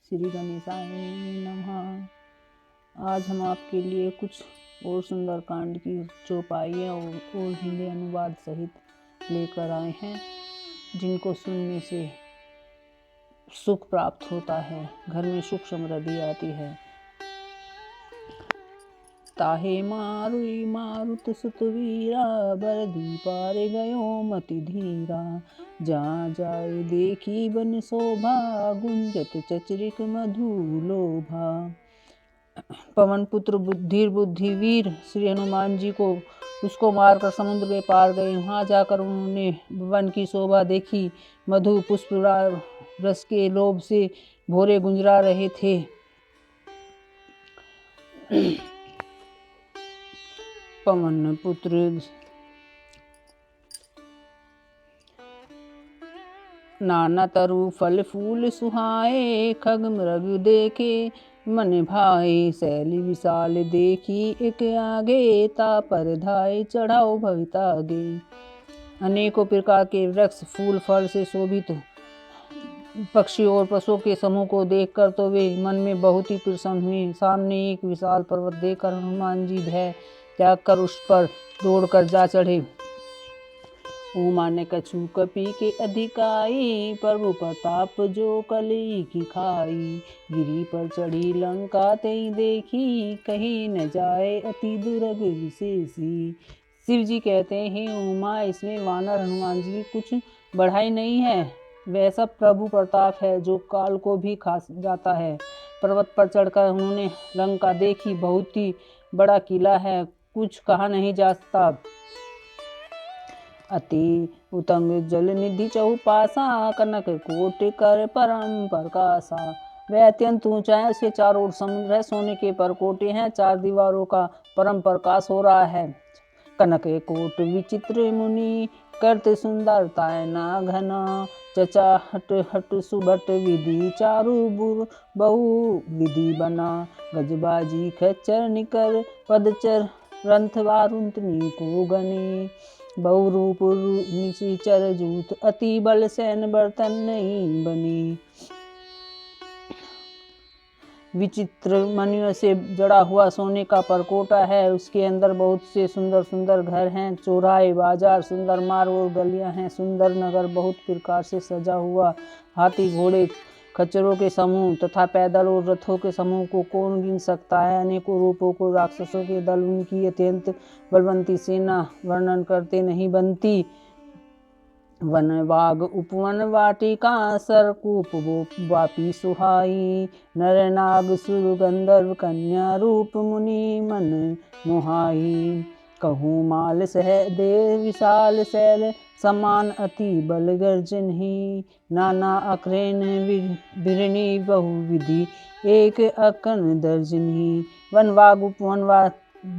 श्री गणेशाय नमः। आज हम आपके लिए कुछ और सुंदर कांड की चौपाइयाँ और हिंदी अनुवाद सहित लेकर आए हैं, जिनको सुनने से सुख प्राप्त होता है, घर में सुख समृद्धि आती है। ताहे मारुई मारुत सुत वीरा, बरदी पार गयो मति धीरा। जहाँ जाए देखी बन शोभा, गुंजत चचरिक मधु लोभा। पवन पुत्र धीर बुद्धि वीर श्री हनुमान जी को उसको मारकर समुद्र के पार गए। वहाँ जाकर उन्होंने वन की शोभा देखी, मधु पुष्प रस के लोभ से भोरे गुंजरा रहे थे। पवन पुत्र नाना तरु फल फूल सुहाए, खग मृग देखे मन भाए। शैली विशाल देखी एक आगे, ता पर धाय चढ़ाओ भवितागे। अनेकों प्रकार के वृक्ष फूल फल से शोभित पक्षी और पशुओं के समूह को देखकर तो वे मन में बहुत ही प्रसन्न हुए। सामने एक विशाल पर्वत देखकर हनुमान जी भय त्याग कर उस पर दौड़कर जा चढ़े। उमा ने कछु कपि के अधिकाई, प्रभु प्रताप जो कली की खाई। गिरी पर चढ़ी लंका तई देखी, कहीं न जाए अति दुर्ग विशेषी। शिव जी कहते हैं, उमा इसमें वानर हनुमान जी की कुछ बढ़ाई नहीं है, वह सब प्रभु प्रताप है जो काल को भी खा जाता है। पर्वत पर चढ़कर उन्होंने लंका देखी, बहुत ही बड़ा किला है, कुछ कहा नहीं जा सकता। अति उतंग जल निधि चौपासा, कनक कोट कर परम प्रकाशा। वह अत्यंत ऊंचा है, उसके चारों ओर समुद्र है, सोने के परकोटे हैं, चार दीवारों का परम प्रकाश हो रहा है। कनक कोट विचित्र मुनि, करते सुंदरता ना घना। चचा हट हट सुबट विधि, चारु बुर बहु विधि बना। गजबाजी खच्चर निकर, पदचर रंथ वारुंतनी को गने। बहुरूप निशिचर जूत, अति बल सैन बर्तन नहीं बने। विचित्र मणियों से जड़ा हुआ सोने का परकोटा है, उसके अंदर बहुत से सुंदर सुंदर घर हैं, चौराहे बाजार, सुंदर मार्ग और गलियां हैं। सुंदर नगर बहुत प्रकार से सजा हुआ, हाथी घोड़े खच्चरों के समूह तथा पैदल और रथों के समूह को कौन गिन सकता है। अनेकों रूपों को राक्षसों के दल, उनकी अत्यंत बलवंती सेना वर्णन करते नहीं बनती। वन बाग उपवन वाटिका, सरकूप वापी सुहाई। नर नाग सुर गंधर्व कन्या, रूप मुनि मन मोहाई। कहूँ माल सह देव विशाल शैल, समान अति बल गर्जन ही। नाना अक्रेन बिरणी बहुविधि, एक अकन दर्जनी। वन बाग उपवन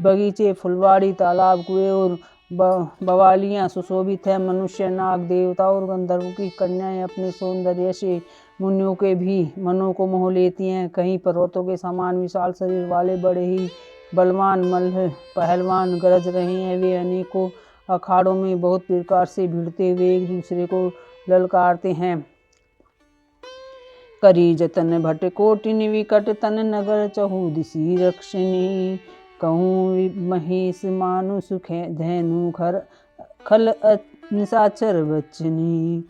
बगीचे, फुलवाड़ी, तालाब, कुएं और बवालियाँ सुशोभित है। मनुष्य, नाग, देवता और गंधर्वों की कन्याएं अपने सौंदर्य से मुनियों के भी मनों को मोह लेती हैं। कहीं पर्वतों के समान विशाल शरीर वाले बड़े ही बलवान मल्ल पहलवान गरज रहे हैं। वे अनेकों अखाड़ों में बहुत प्रकार से भिड़ते हुए एक दूसरे को ललकारते हैं। करी जतन भट कोटिन विकट, तन नगर चहुदिसी रक्षणी। कहूँ महेश मानु सुख धैनु, खल निशाचर बचनी।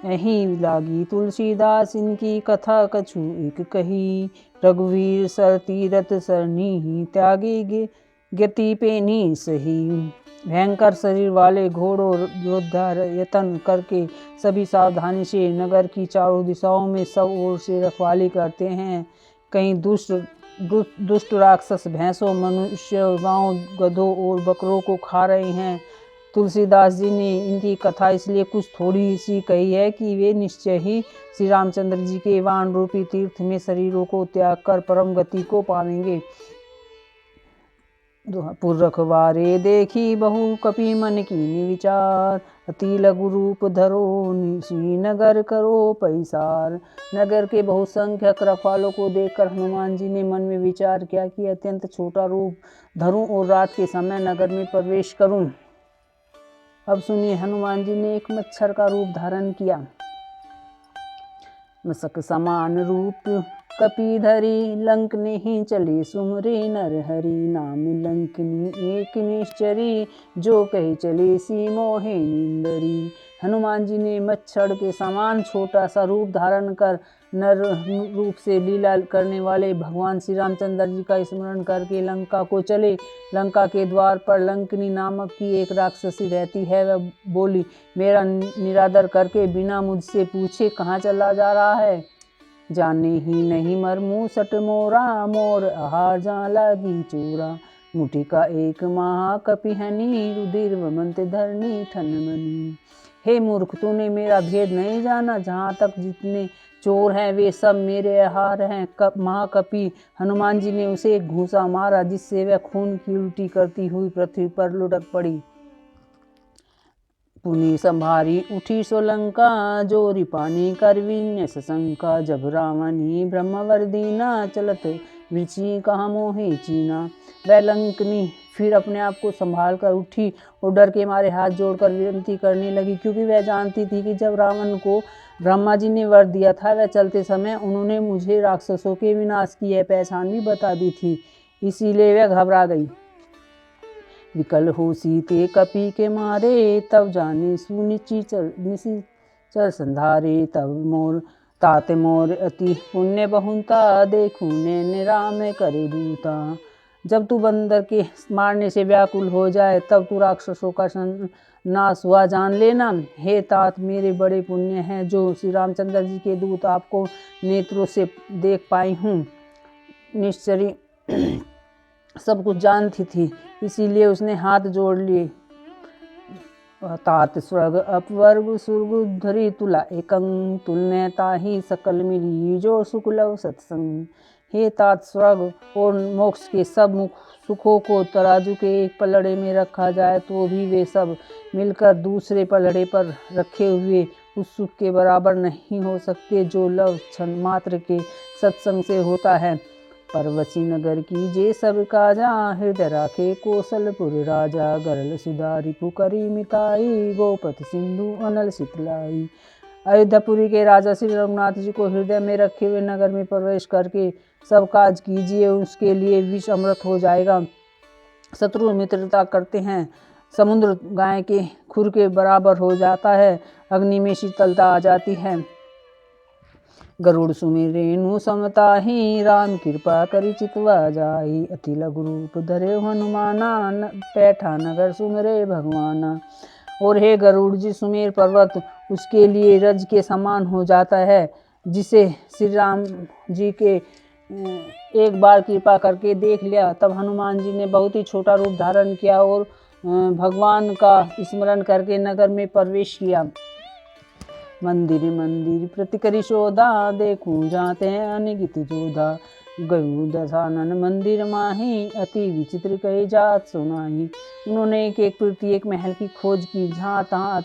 यहीं लागी तुलसीदास इनकी कथा कछु एक कही। रघुवीर सर तीरथ सरनी, त्यागी गति पेनी सही। भयंकर शरीर वाले घोड़ों योद्धा यत्न करके सभी सावधानी से नगर की चारों दिशाओं में सब ओर से रखवाली करते हैं। कहीं दुष्ट राक्षस भैंसों, मनुष्य, गांव, गधों और बकरों को खा रहे हैं। तुलसीदास जी ने इनकी कथा इसलिए कुछ थोड़ी सी कही है कि वे निश्चय ही श्री रामचंद्र जी के वाण रूपी तीर्थ में शरीरों को त्याग कर परम गति को पावेंगे। पुर रखवारे देखी बहु कपि मन कीनी विचार, अति लघु रूप धरो निशी नगर करो पैसार। नगर के बहुसंख्यक रखवालों को देखकर हनुमान जी ने मन में विचार किया कि अत्यंत छोटा रूप धरूं और रात के समय नगर में प्रवेश करूं। अब सुनिए, हनुमान जी ने एक मच्छर का रूप धारण किया। मसक समान रूप कपीधरी, लंक नहीं चले सुमरे नर हरि, नाम लंकनी एक निश्चरी, जो कहे चले सी मोहे नींदरी। हनुमान जी ने मच्छर के समान छोटा सा रूप धारण कर नर रूप से लीला करने वाले भगवान श्री रामचंद्र जी का स्मरण करके लंका को चले। लंका के द्वार पर लंकनी नामक की एक राक्षसी रहती है। वह बोली, मेरा निरादर करके बिना मुझसे पूछे कहाँ चला जा रहा है? जाने ही नहीं मरमू सट मोरा, मोर आहार जा लगी चोरा। मुठी का एक महाकपिहनी, रुधिर वमंत धरनी ठन मनी। हे मूर्ख, तूने मेरा भेद नहीं जाना। जहाँ तक जितने चोर हैं वे सब मेरे आहार हैं। महाकपि हनुमान जी ने उसे एक घूंसा मारा, जिससे वह खून की उल्टी करती हुई पृथ्वी पर लुढ़क पड़ी। पुनि संभारी उठी सोलंका, जोरी पानी करवीन्य सशंका। जब रावणी ब्रह्मवर दीना, चलत वृक्षी कहाँ मोहे चीना। वह लंकनी फिर अपने आप को संभाल कर उठी और डर के मारे हाथ जोड़कर विनती करने लगी, क्योंकि वह जानती थी कि जब रावण को ब्रह्मा जी ने वर दिया था, वह चलते समय उन्होंने मुझे राक्षसों के विनाश की यह पहचान भी बता दी थी। इसीलिए वह घबरा गई। विकल हो सीते कपि के मारे, तब जाने सुनिश्चर संधारे। तब मोर तात मोर अति पुण्य बहुता, देखूं ने राम करे दूता। जब तू बंदर के मारने से व्याकुल हो जाए, तब तू राक्षसों का नाश हुआ जान लेना। हे तात, मेरे बड़े पुण्य हैं जो श्री रामचंद्र जी के दूत आपको नेत्रों से देख पाई हूँ। निश्चरी सब कुछ जानती थी, इसीलिए उसने हाथ जोड़ लिए। तात स्वर्ग अपवर्ग सुरग धरी, तुला एकंग तुलने ताही सकल मिली, जो सुख लव सत्संग। हे तात, स्वर्ग और मोक्ष के सब सुखों को तराजू के एक पलड़े में रखा जाए तो भी वे सब मिलकर दूसरे पलड़े पर रखे हुए उस सुख के बराबर नहीं हो सकते जो लव क्षण मात्र के सत्संग से होता है। परवसी नगर की जे सब काजा, हृदय राखे कौशलपुर राजा। गरल सुधारी पुकरी मिताई, गोपथ सिंधु अनल शीतलाई। अयोध्यापुरी के राजा श्री रघुनाथ जी को हृदय में रखे हुए नगर में प्रवेश करके सब काज कीजिए, उसके लिए विष अमृत हो जाएगा। शत्रु मित्रता करते हैं, समुद्र गाय के खुर के बराबर हो जाता है, अग्नि में शीतलता आ जाती है। गरुड़ सुमिरेनु समताही, राम कृपा करी चितवा जाई। अति लघु रूप धरे हनुमाना, पैठा नगर सुमरे भगवाना। और हे गरुड़ जी, सुमेर पर्वत उसके लिए रज के समान हो जाता है, जिसे श्री राम जी के एक बार कृपा करके देख लिया। तब हनुमान जी ने बहुत ही छोटा रूप धारण किया और भगवान का स्मरण करके नगर में प्रवेश किया। मंदिर मंदिर प्रतिकरी शोधा, देखूं जाते हैं अनगित जोधा। गयु दशानन मंदिर माही, अति विचित्र कही जात सुनाही। उन्होंने एक एक प्रति एक महल की खोज की, जहाँ तहाँ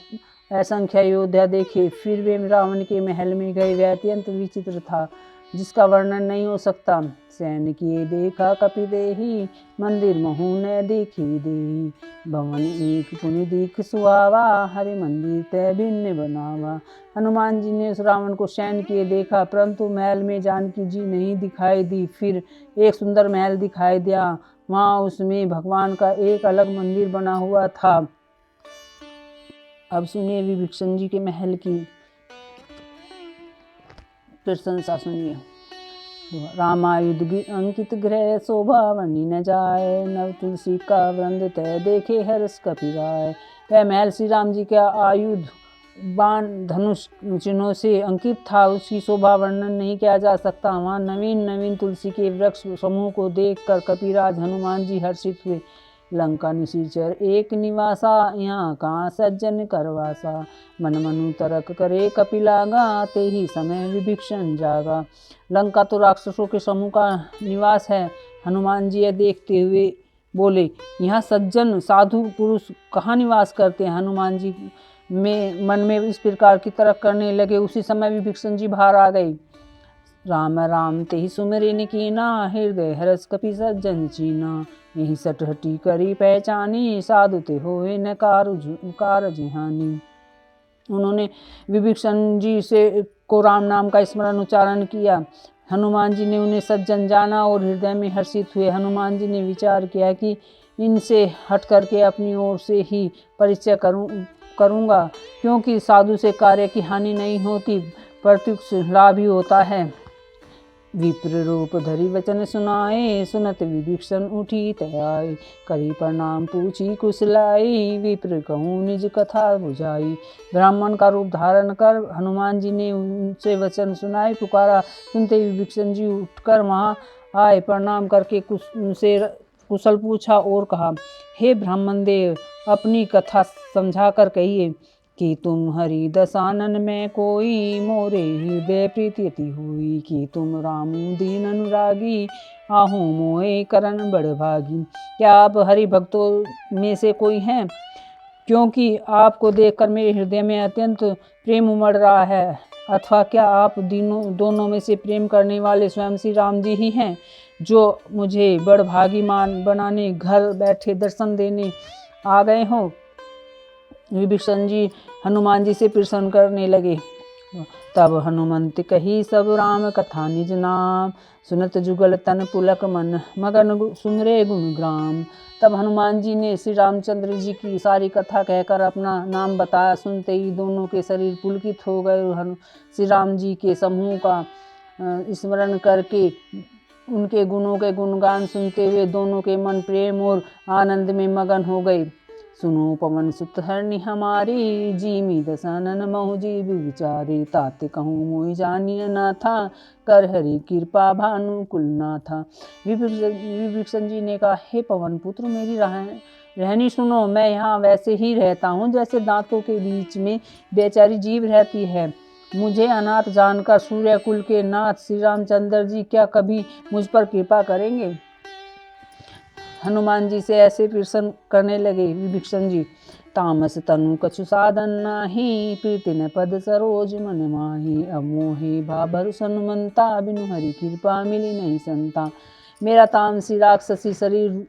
असंख्य योद्धा देखे। फिर वे रावण के महल में गए। वह अत्यंत विचित्र था, जिसका वर्णन नहीं हो सकता। सैन किए देखा कपि देही, मंदिर महु न देखी देही। भवन एक पुनि दीख सुहावा, हरि मंदिर तय भिन्न बनावा। हनुमान जी ने उस रावण को सैन किए देखा, परंतु महल में जानकी जी नहीं दिखाई दी। फिर एक सुंदर महल दिखाई दिया, वहाँ उसमें भगवान का एक अलग मंदिर बना हुआ था। अब सुनिए विभीषण जी के महल की प्रशंसा सुनिए। रामायुध अंकित गृह, शोभा वनी न जाए। नव तुलसी का वृंद तय, देखे हर्ष कपि राय। वह महल श्री राम जी का आयुध बाण धनुष चिन्हों से अंकित था, उसकी शोभा वर्णन नहीं किया जा सकता। वहाँ नवीन नवीन तुलसी के वृक्ष समूह को देखकर कपिराज हनुमान जी हर्षित हुए। लंका निशिचर एक निवासा, यहाँ कहाँ सज्जन करवासा। मन मनु तरक करे कपिलागा, ते ही समय विभीषण जागा। लंका तो राक्षसों के समूह का निवास है। हनुमान जी यह देखते हुए बोले, यहाँ सज्जन साधु पुरुष कहाँ निवास करते हैं। हनुमान जी में मन में इस प्रकार की तरक करने लगे। उसी समय विभीषण जी बाहर आ गए। राम राम ते ही सुमिरन कीना, हृदय हरस कपि सज्जन चीना। यही सटहटी करी पहचानी, साधु ते होए न कारज हानि। उन्होंने विभीषण जी से को राम नाम का स्मरण उच्चारण किया। हनुमान जी ने उन्हें सज्जन जाना और हृदय में हर्षित हुए। हनुमान जी ने विचार किया कि इनसे हट करके अपनी ओर से ही परिचय करूँगा, क्योंकि साधु से कार्य की हानि नहीं होती, प्रत्युष लाभ ही होता है। विप्र रूप धरि वचन सुनाए, सुनत विभीषण उठी तयाई, करी प्रणाम पूछी कुशलाई, विप्र कहूँ निज कथा बुझाई। ब्राह्मण का रूप धारण कर हनुमान जी ने उनसे वचन सुनाए, पुकारा। सुनते विभीषण जी उठकर वहाँ आए, प्रणाम करके उनसे कुशल पूछा और कहा, हे ब्राह्मण देव, अपनी कथा समझा कर कहिए कि तुम हरि दसानन में कोई, मोरे हृदय प्रीति हुई, कि तुम राम दीन अनुरागी, आहू मोहे करण बड़ भागी। क्या आप हरि भक्तों में से कोई हैं? क्योंकि आपको देखकर मेरे हृदय में अत्यंत प्रेम उमड़ रहा है। अथवा क्या आप दोनों में से प्रेम करने वाले स्वयं श्री राम जी ही हैं, जो मुझे बड़ भागी मान बनाने घर बैठे दर्शन देने आ गए हो? विभीषण जी हनुमान जी से प्रश्न करने लगे। तब हनुमंत कही सब राम कथा निज नाम, सुनत जुगल तन पुलक मन, मगन सुमरे गुण ग्राम। तब हनुमान जी ने श्री रामचंद्र जी की सारी कथा कहकर अपना नाम बताया। सुनते ही दोनों के शरीर पुलकित हो गए। श्री राम जी के समूह का स्मरण करके उनके गुणों के गुणगान सुनते हुए दोनों के मन प्रेम और आनंद में मगन हो गए। सुनो पवन सुत हरनि हमारी, जीमी दसानन महु जीव विचारी, तात कहूँ मोहि जानिय ना था, कर हरि कृपा भानु कुल ना था। विभीषण जी ने कहा, हे पवन पुत्र, मेरी रहनी सुनो। मैं यहाँ वैसे ही रहता हूँ जैसे दांतों के बीच में बेचारी जीव रहती है। मुझे अनाथ जानकर सूर्य कुल के नाथ श्री रामचंद्र जी क्या कभी मुझ पर कृपा करेंगे? हनुमान जी से ऐसे प्रश्न करने लगे विभीषण जी। तामस तनु कछु साधन नाही, प्रीति न पद सरोज मन माही, अब मोहे भाभरुष हनुमंता, बिनु हरि कृपा मिली नहीं संता। मेरा तामसी राक्षसी शरीर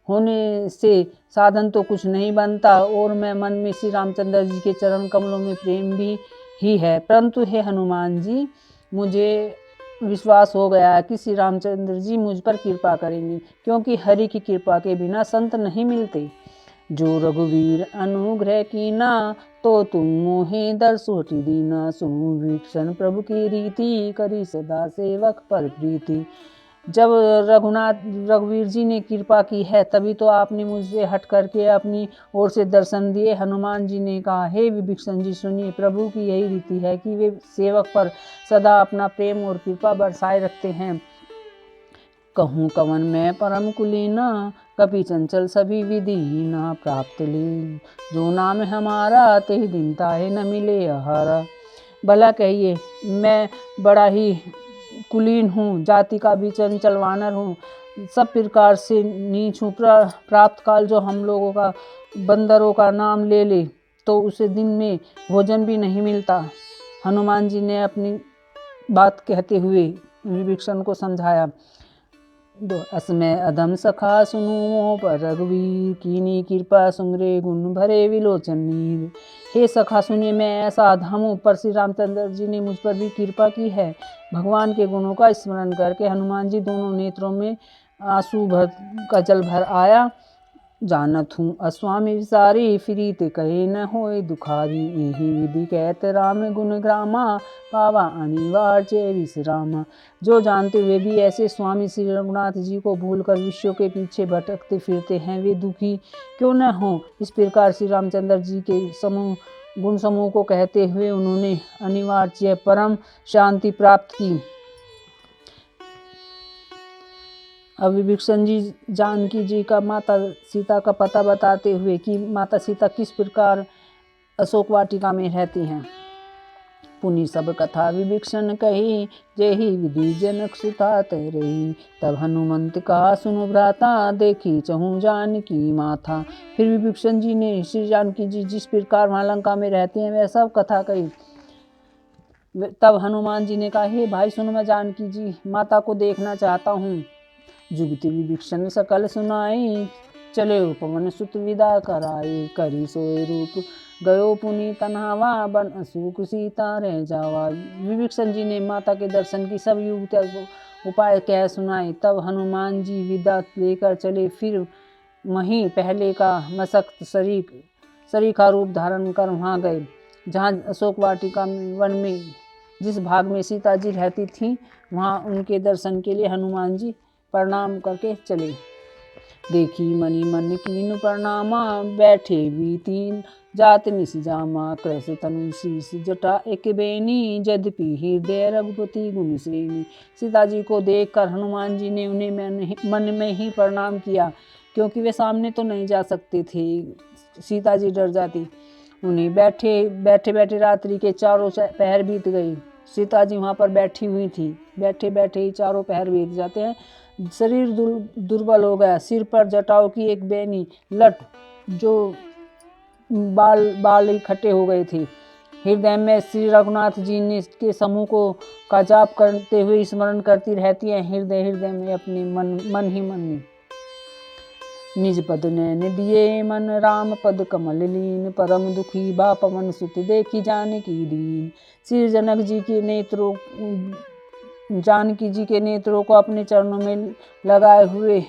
होने से साधन तो कुछ नहीं बनता, और मैं मन में श्री रामचंद्र जी के चरण कमलों में प्रेम भी ही है। परंतु हे हनुमान जी, मुझे विश्वास हो गया कि श्री रामचंद्र जी मुझ पर कृपा करेंगे, क्योंकि हरि की कृपा के बिना संत नहीं मिलते। जो रघुवीर अनुग्रह कीना, तो तुम मोहे दर्शो हटि दीना, सुनु विभीषण प्रभु की रीति, करी सदा सेवक पर प्रीति। जब रघुवीर जी ने कृपा की है, तभी तो आपने मुझसे हट करके अपनी ओर से दर्शन दिए। हनुमान जी ने कहा, हे विभीषण जी, सुनिए, प्रभु की यही रीति है कि वे सेवक पर सदा अपना प्रेम और कृपा बरसाए रखते हैं। कहूँ कवन में परम कुलीना, कपि चंचल सभी विधिहीना, प्राप्त लीन जो नाम हमारा, तेहि दिन ताहे न मिले आहारा। भला कहिए, मैं बड़ा ही कुलीन हूँ, जाति का भी चंचल वानर हूँ, सब प्रकार से नीच हूँ। प्राप्त काल जो हम लोगों का बंदरों का नाम ले ले तो उसे दिन में भोजन भी नहीं मिलता। हनुमान जी ने अपनी बात कहते हुए विभीषण को समझाया। असमय अधम सखा सुनु मोह पर रघुवीर, कीनी कृपा सुमरे गुण भरे विलोचन नीर। हे सखा सुनिए, मैं ऐसा अधम हूँ, पर श्री रामचंद्र जी ने मुझ पर भी कृपा की है। भगवान के गुणों का स्मरण करके हनुमान जी दोनों नेत्रों में आंसू का जल भर आया। जानत हूँ अस्वामी विसारी, फिरीत कहे न होए दुखारी, यही विधि कहत राम गुण ग्रामा, पावा अनिवार्य विश्रामा। जो जानते हुए भी ऐसे स्वामी श्री रघुनाथ जी को भूलकर विषयों के पीछे भटकते फिरते हैं, वे दुखी क्यों न हो। इस प्रकार श्री रामचंद्र जी के गुण समूह को कहते हुए उन्होंने अनिवार्य परम शांति प्राप्त की। अब विभीषण जी जानकी जी का माता सीता का पता बताते हुए कि माता सीता किस प्रकार अशोक वाटिका में रहती हैं। पुनि सब कथा विभीषण कही, जेहि विधि जनक सुता तै रही। तब हनुमंत कहा, सुनो भ्राता, देखी चहु जानकी माथा। फिर विभीषण जी ने श्री जानकी जी जिस प्रकार वहाँ लंका में रहते हैं वह सब कथा कही। तब हनुमान जी ने कहा, हे भाई सुनो, मैं जानकी जी माता को देखना चाहता हूँ। जुगति विभीषण सकल सुनाई, चले पवन सुत विदा कराई, करी सोए रूप गयो पुनि तन्हावा बन असूक सीता रह जावा। विभीषण जी ने माता के दर्शन की सब युक्ति उपाय कह सुनाए। तब हनुमान जी विदा लेकर चले। फिर वहीं पहले का मसक्त सरीखा रूप धारण कर वहाँ गए जहाँ अशोक वाटिका वन में जिस भाग में सीता जी रहती थी। वहाँ उनके दर्शन के लिए हनुमान जी प्रणाम करके चले। देखी मनि मन कीन प्रणामा बैठे भी तीन जात निस जामा कृष तनु शीस जटा एक बेनी यद्यपि हृदय रघुपति गुण श्रेणी। सीता जी को देखकर हनुमान जी ने उन्हें मन में ही प्रणाम किया, क्योंकि वे सामने तो नहीं जा सकते थे, सीता जी डर जाती। उन्हें बैठे बैठे रात्रि के चारों पहर बीत गई। सीता जी वहाँ पर बैठी हुई थी। बैठे बैठे ही चारों पहर बीत जाते हैं। शरीर दुर्बल हो गया। सिर पर जटाओं की एक बेनी लट जो बाल इकट्ठे हो गए थे। हृदय में श्री रघुनाथ जी ने के समूह को का जाप करते हुए स्मरण करती रहती है। हृदय में अपने मन ही मन में निज पद नैन दिए मन राम पद कमल लीन परम दुखी बा पवन सुत देखी जानकी दीन। श्री जानकी जी के नेत्रों को अपने चरणों में लगाए हुए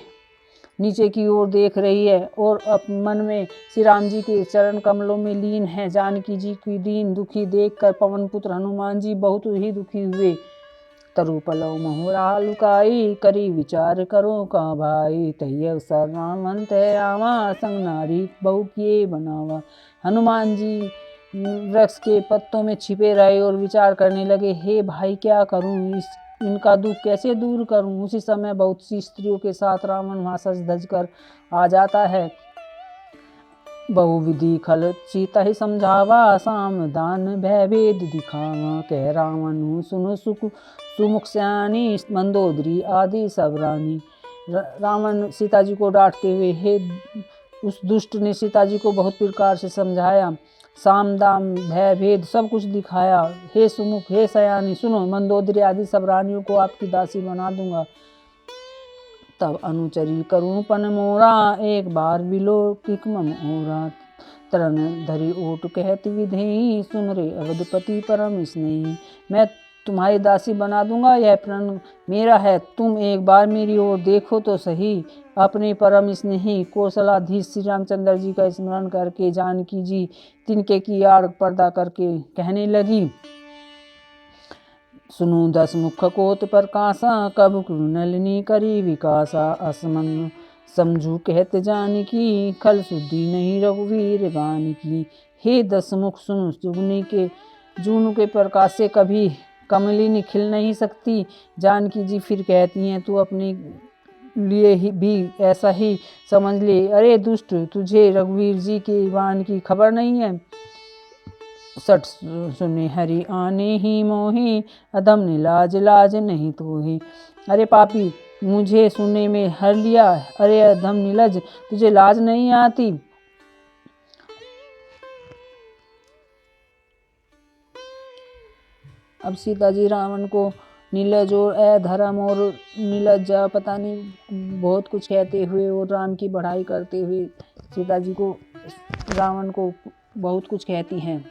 नीचे की ओर देख रही है और मन में श्री राम जी के चरण कमलों में लीन है। जानकी जी की दीन दुखी देखकर पवन पुत्र हनुमान जी बहुत ही दुखी हुए। तरु पलव महुरा लुकाई करी विचार करो का भाई तय अवसर रामन तय आवा संग नारी बहु किए बनावा। हनुमान जी वृक्ष के पत्तों में छिपे रहे और विचार करने लगे, हे भाई क्या करूं, इनका दुख कैसे दूर करूं। उसी समय बहुत सी स्त्रियों के साथ रावण वहां सज धज कर आ जाता है। बहुविधि खल सीता ही समझावा साम दान भय भेद दिखावा। कह रावण सुनो सुमुख सयानी मंदोदरी आदि सब रानी। रावण सीता जी को डांटते हुए उस दुष्ट ने सीता जी को बहुत प्रकार से समझाया। साम दाम भय भेद सब कुछ दिखाया। हे सुमुख हे सयानी सुनो, मंदोदरी आदि सब रानियों को आपकी दासी बना दूंगा। तब अनुचरी करूपन मोरा एक बार बिलो किक मम ओरा। तरण धरी ओट कहत विधेई सुन रे अवधपति परम स्नेही। मैं तुम्हारी दासी बना दूंगा, यह प्रण मेरा है। तुम एक बार मेरी ओर देखो तो सही। अपने परम स्नेही कौशलाधीश श्री रामचंद्र जी का स्मरण करके जानकी जी तिनके की आड़ पर्दा करके कहने लगी, सुनो दस मुख कोत प्रकाशा कब नलिनी करी विकासा। असमन समझू कहत जानकी खल शुद्धि नहीं रघुवीर गान की। हे दस मुख सुनो, जुगनू के प्रकाश से कभी कमलिनी खिल नहीं सकती। जानकी जी फिर कहती हैं, तू अपने लिए ही भी ऐसा ही समझ ले। अरे दुष्ट, तुझे रघुवीर जी के वान की खबर नहीं है। सट सुने हरि आने ही मोही अधम ने लाज नहीं तो ही। अरे पापी, मुझे सुनने में हर लिया। अरे अधम नीलज, तुझे लाज नहीं आती। अब सीता जी रावण को नीलज और अधर्म और नीलज्जा पता नहीं बहुत कुछ कहते हुए और राम की बढ़ाई करते हुए सीता जी को रावण को बहुत कुछ कहती हैं।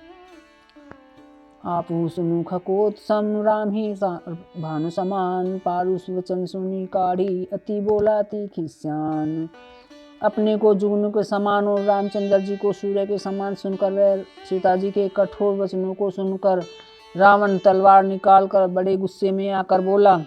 आपू सुनु खकोत सम राम ही भानु समान पारुष वचन सुनी काढ़ी अति बोला ती खिस्यान। अपने को जुगनू के समान और रामचंद्र जी को सूर्य के समान सुनकर वह सीता जी के कठोर वचनों को सुनकर रावण तलवार निकालकर बड़े गुस्से में आकर बोला,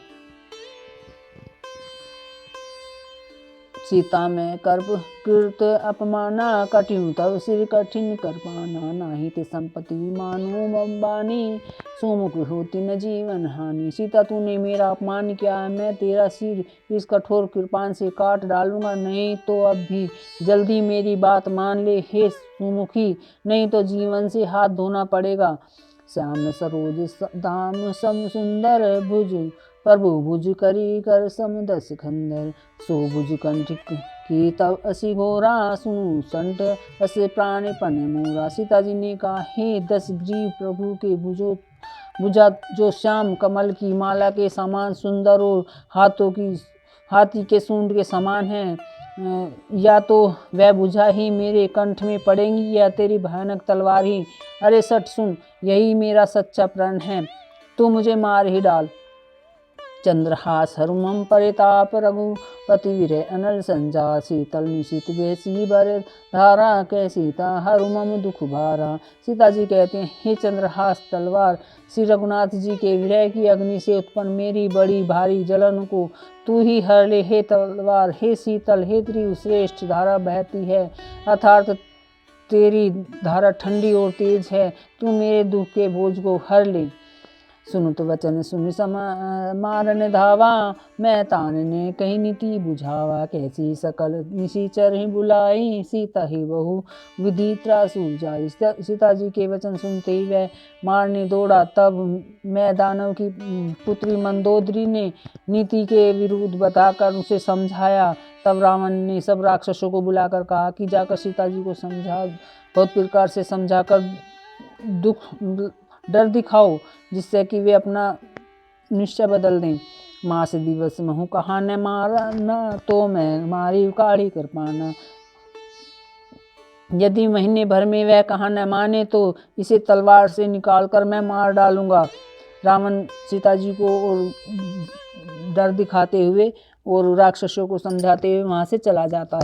सीता में कर्प कृत अपमाना कठिन तब सिर कठिन कर पाना। नाही ते संपत्ति मानो अंबानी सुमुख होती न जीवन हानि। सीता तूने मेरा अपमान किया है, मैं तेरा सिर इस कठोर कृपान से काट डालूंगा। नहीं तो अब भी जल्दी मेरी बात मान ले हे सुमुखी, नहीं तो जीवन से हाथ धोना पड़ेगा। श्याम सरोज दाम सम सुंदर भुज प्रभु भुज करी कर सम दस खंडर। सो भुज कंठ की तब असी घोरा सुनु संट अस प्राण पन मोरा। सीता जी ने कहा, हे दस ग्रीव प्रभु के भुजा जो श्याम कमल की माला के समान सुंदर और हाथी के सूंड के समान है। या तो वह भुजा ही मेरे कंठ में पड़ेंगी या तेरी भयानक तलवार ही। अरे सट सुन, यही मेरा सच्चा प्रण है, तू मुझे मार ही डाल। चंद्रहास हरुमम परिताप रघुपति विरह अनल संजा शीतल निशित बेसी बर धारा कै सीता हरुमम दुख भारा। सीता जी कहते हैं, हे चंद्रहास तलवार, श्री रघुनाथ जी के विरह की अग्नि से उत्पन्न मेरी बड़ी भारी जलन को तू ही हर ले। हे तलवार, हे शीतल, हे त्रिश्रेष्ठ धारा बहती है, अर्थात तेरी धारा ठंडी और तेज है, तू मेरे दुख के बोझ को हर ले। सुनु तो वचन सुनि मारन धावा, मैं तानने कही नीति बुझावा। कैसी सकल निशिचर ही बुलाई, सीता ही बहु विधि त्रासु जाई। सीता जी के वचन सुनते ही वह मारने दौड़ा। तब मैं दानव की पुत्री मंदोदरी ने नीति के विरुद्ध बताकर उसे समझाया। तब रावण ने सब राक्षसों को बुलाकर कहा कि जाकर सीता जी को समझा, बहुत प्रकार से समझाकर डर दिखाओ, जिससे कि वे अपना निश्चय बदल दें। माँ से दिवस महु कहा न मारना, तो मैं मारी काढ़ी कर पाना। यदि महीने भर में वह कहा न माने तो इसे तलवार से निकालकर मैं मार डालूंगा। रावण सीता जी को डर दिखाते हुए और राक्षसों को समझाते हुए वहां से चला जाता है।